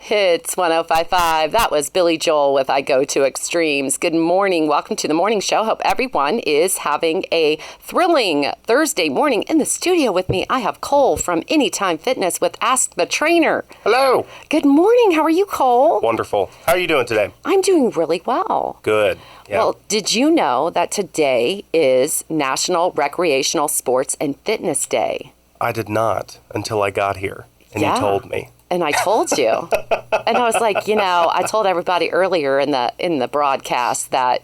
Hits 105.5. That was Billy Joel with I Go to Extremes. Good morning. Welcome to the morning show. Hope everyone is having a thrilling Thursday morning. In the studio with me, I have Cole from Anytime Fitness with Ask the Trainer. Hello. Good morning. How are you, Cole? Wonderful. How are you doing today? I'm doing really well. Good. Yeah. Well, did you know that today is National Recreational Sports and Fitness Day? I did not until I got here, and you told me. And I told you. And I was like, I told everybody earlier in the broadcast that,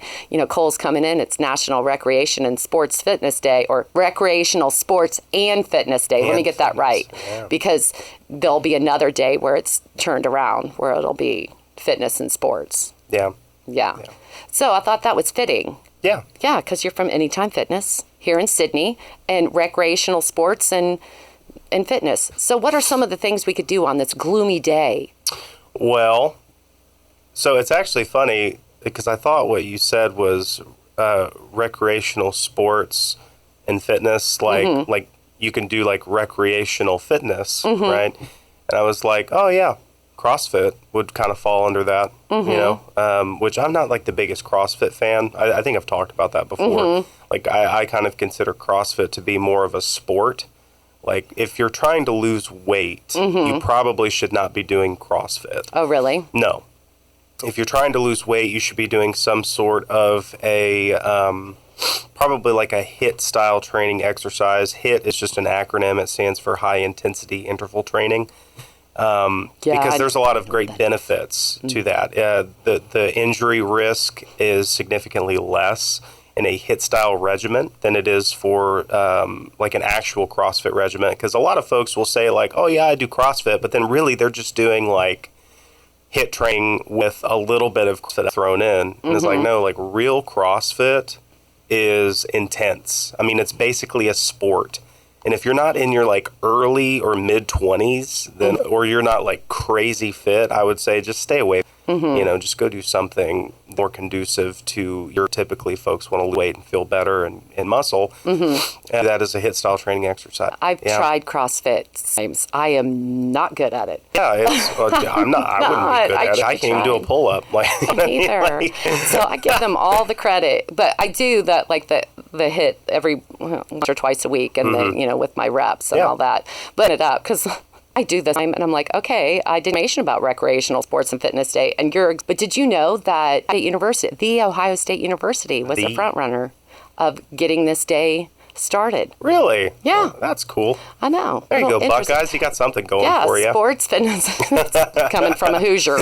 Cole's coming in. It's National Recreation and Sports Fitness Day, or Recreational Sports and Fitness Day. Let me get that right. Yeah. Because there'll be another day where it's turned around, where it'll be fitness and sports. Yeah. So I thought that was fitting. Yeah. Yeah, because you're from Anytime Fitness here in Sydney, and recreational sports and fitness. So what are some of the things we could do on this gloomy day? Well, so it's actually funny because I thought what you said was recreational sports and fitness, like you can do like recreational fitness, right? And I was like, oh yeah, CrossFit would kind of fall under that, which I'm not like the biggest CrossFit fan. I think I've talked about that before. Like I kind of consider CrossFit to be more of a sport. Like, if you're trying to lose weight, you probably should not be doing CrossFit. Oh, really? No. If you're trying to lose weight, you should be doing some sort of a, probably like a HIIT style training exercise. HIIT is just an acronym. It stands for high intensity interval training. Because there's a lot of great benefits to that. The injury risk is significantly less in a HIIT style regimen than it is for like an actual CrossFit regimen, because a lot of folks will say like, oh yeah, I do CrossFit, but then really they're just doing like HIIT training with a little bit of CrossFit thrown in. And it's like, no, like real CrossFit is intense. I mean, it's basically a sport. And if you're not in your like early or mid 20s, then or you're not like crazy fit, I would say just stay away. Just go do something more conducive to your typically folks want to lose weight and feel better and muscle. And that is a HIIT style training exercise. I've tried CrossFit. I am not good at it. Yeah, I'm not. I wouldn't be good at it. I can't even do a pull up. Neither. So I give them all the credit, but I do that like the HIIT every once or twice a week, and then with my reps and all that. But it up because I do this time, and I'm like, okay, I did information about Recreational Sports and Fitness Day, but did you know that the Ohio State University was the front runner of getting this day started? Really? Yeah. Oh, that's cool. I know. There you go, Buckeyes. You got something going for you. Yeah, sports, fitness, coming from a Hoosier,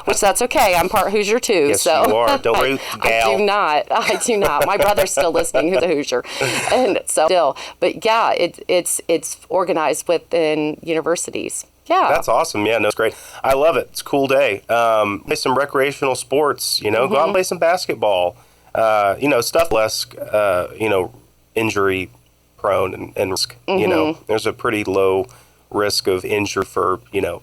which that's okay. I'm part Hoosier too. Yes, so you are. Don't worry, gal. I do not. My brother's still listening, who's a Hoosier, and so still. But yeah, it's organized within universities. Yeah. That's awesome. Yeah, no, it's great. I love it. It's a cool day. Play some recreational sports, go out and play some basketball. Stuff less, injury prone and risk, there's a pretty low risk of injury for,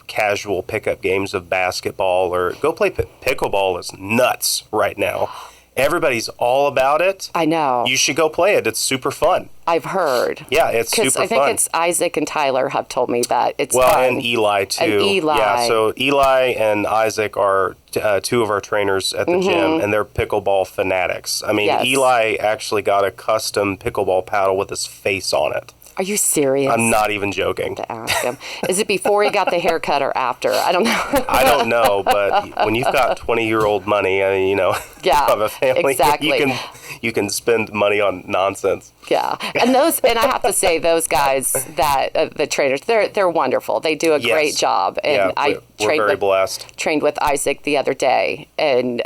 casual pickup games of basketball, or go play pickleball is nuts right now. Everybody's all about it. I know. You should go play it. It's super fun. I've heard. Yeah, it's super fun. I think it's Isaac and Tyler have told me that it's fun. Well, and Eli, too. And Eli. Yeah, so Eli and Isaac are two of our trainers at the gym, and they're pickleball fanatics. I mean, Eli actually got a custom pickleball paddle with his face on it. Are you serious? I'm not even joking. To ask him. Is it before he got the haircut or after? I don't know. I don't know, but when you've got 20-year-old money, you have a family, exactly. you can spend money on nonsense. Yeah, and I have to say, those guys that the trainers, they're wonderful. They do a great job, and we're very blessed. Trained with Isaac the other day, and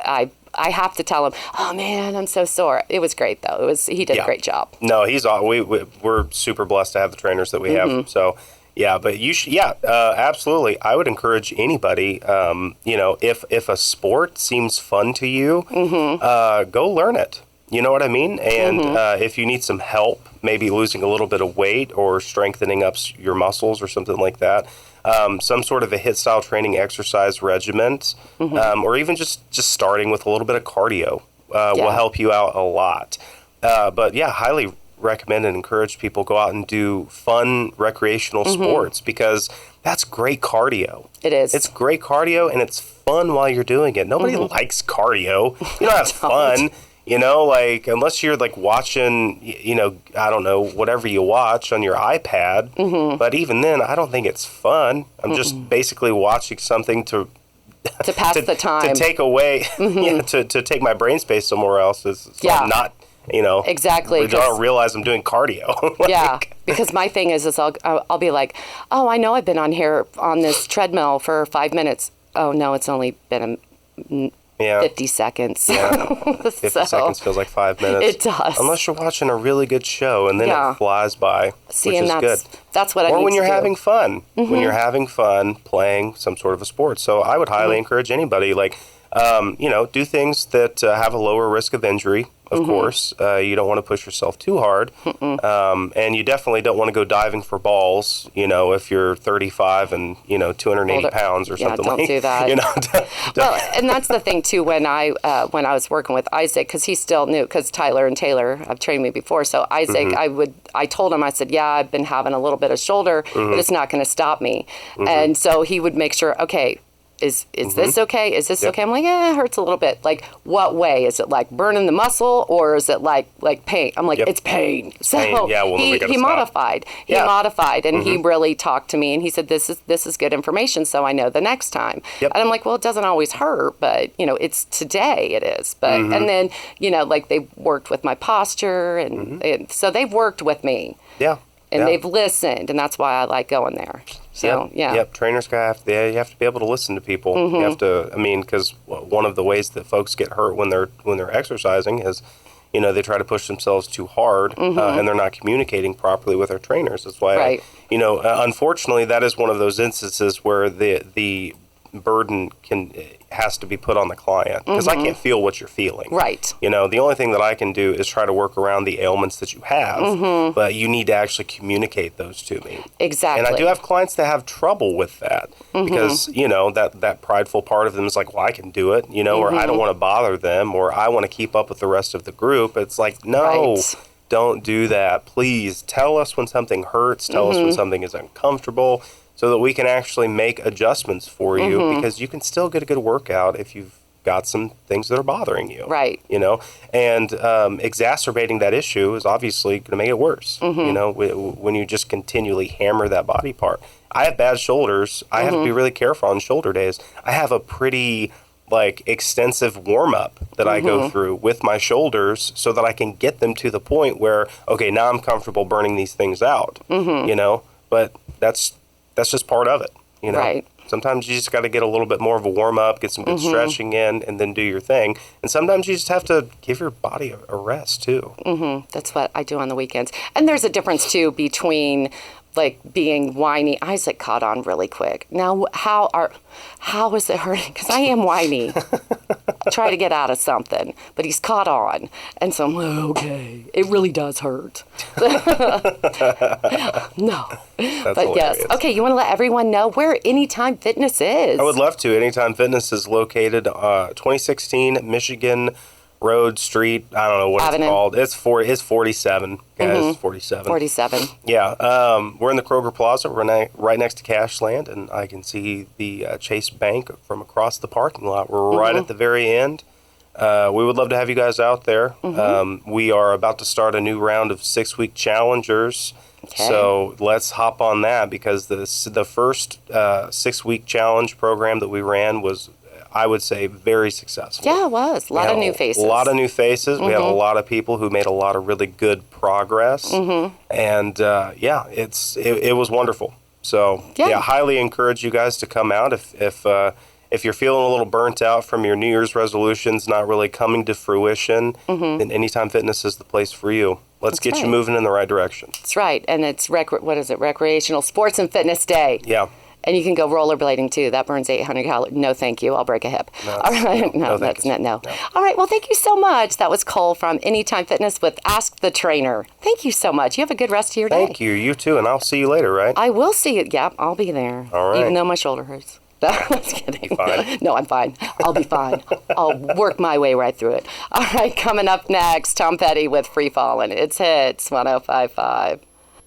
I have to tell him, oh man, I'm so sore. It was great though. He did a great job. No, we're super blessed to have the trainers that we have. So yeah, but you should, absolutely. I would encourage anybody, if a sport seems fun to you, go learn it. You know what I mean? And if you need some help, maybe losing a little bit of weight or strengthening up your muscles or something like that, some sort of a HIIT style training exercise regimen, or even just starting with a little bit of cardio will help you out a lot. But yeah, highly recommend and encourage people go out and do fun recreational sports, because that's great cardio. It is. It's great cardio, and it's fun while you're doing it. Nobody likes cardio. You don't have fun. You know, like, unless you're, like, watching, you know, I don't know, whatever you watch on your iPad. But even then, I don't think it's fun. I'm just basically watching something to pass the time. To take away, to take my brain space somewhere else. So I'm not, you know. Exactly. I don't realize I'm doing cardio. Yeah, because my thing is I'll be like, oh, I know I've been on here on this treadmill for 5 minutes. Oh, no, it's only been 50 seconds. Yeah. 50 seconds feels like 5 minutes. It does. Unless you're watching a really good show, and then it flies by, which is good. That's what I need to do. Or when you're having fun. When you're having fun playing some sort of a sport. So I would highly encourage anybody, like, you know, do things that have a lower risk of injury, of course. You don't want to push yourself too hard. And you definitely don't want to go diving for balls, you know, if you're 35 and, you know, 280 pounds or something like that. Don't do that. You know, well, and that's the thing, too, when I was working with Isaac, because he's still new, because Tyler and Taylor have trained me before. So Isaac, I told him, I said, yeah, I've been having a little bit of shoulder, but it's not going to stop me. And so he would make sure, okay, is this okay? Is this okay? I'm like, it hurts a little bit. Like, what way? Is it like burning the muscle, or is it like pain? I'm like, it's pain. So pain. Yeah, well, he modified. He modified, and he really talked to me, and he said, this is good information, so I know the next time. And I'm like, well, it doesn't always hurt, but, you know, it's today it is. But and then, you know, like, they worked with my posture, and so they've worked with me. Yeah. And they've listened, and that's why I like going there. So, Trainers you have to be able to listen to people. You have to, I mean, because one of the ways that folks get hurt when they're exercising is, you know, they try to push themselves too hard, and they're not communicating properly with their trainers. That's why, you know, unfortunately, that is one of those instances where the burden has to be put on the client, because I can't feel what you're feeling. Right. You know, the only thing that I can do is try to work around the ailments that you have, but you need to actually communicate those to me. Exactly. And I do have clients that have trouble with that, because, you know, that prideful part of them is like, well, I can do it, you know, or I don't want to bother them, or I want to keep up with the rest of the group. It's like, no. Don't do that. Please tell us when something hurts. Tell us when something is uncomfortable, so that we can actually make adjustments for you, because you can still get a good workout if you've got some things that are bothering you. Right. You know, and exacerbating that issue is obviously going to make it worse. You know, when you just continually hammer that body part. I have bad shoulders. I have to be really careful on shoulder days. I have a pretty extensive warm-up that I go through with my shoulders, so that I can get them to the point where, okay, now I'm comfortable burning these things out. You know, but that's just part of it, you know. Right. Sometimes you just got to get a little bit more of a warm-up, get some good stretching in, and then do your thing. And sometimes you just have to give your body a rest, too. That's what I do on the weekends. And there's a difference, too, between, like, being whiny. Isaac caught on really quick. Now, how is it hurting? Because I am whiny. I try to get out of something, but he's caught on. And so I'm like, okay, it really does hurt. No. That's hilarious. Yes. Okay, you want to let everyone know where Anytime Fitness is? I would love to. Anytime Fitness is located 2016 Michigan Road Street. I don't know what it's called. It's 47. Guys, 47. 47. Yeah. We're in the Kroger Plaza. We're right next to Cashland, and I can see the Chase Bank from across the parking lot. We're right at the very end. We would love to have you guys out there. We are about to start a new round of 6-week challengers. Okay. So let's hop on that, because the first 6-week challenge program that we ran was, I would say, very successful. Yeah, it was. A lot of new faces. A lot of new faces. We have a lot of people who made a lot of really good progress. And, it was wonderful. So, highly encourage you guys to come out. If you're feeling a little burnt out from your New Year's resolutions not really coming to fruition, then Anytime Fitness is the place for you. Let's get you moving in the right direction. That's right. And it's, Recreational Sports and Fitness Day. Yeah. And you can go rollerblading, too. That burns 800 calories. No, thank you. I'll break a hip. No, all right. No, that's not. No. All right. Well, thank you so much. That was Cole from Anytime Fitness with Ask the Trainer. Thank you so much. You have a good rest of your day. Thank you. You, too. And I'll see you later, right? I will see you. Yep, I'll be there. All right. Even though my shoulder hurts. Just kidding. Fine. No, I'm fine. I'll be fine. I'll work my way right through it. All right. Coming up next, Tom Petty with Free Fallin'. It's Hits 105.5.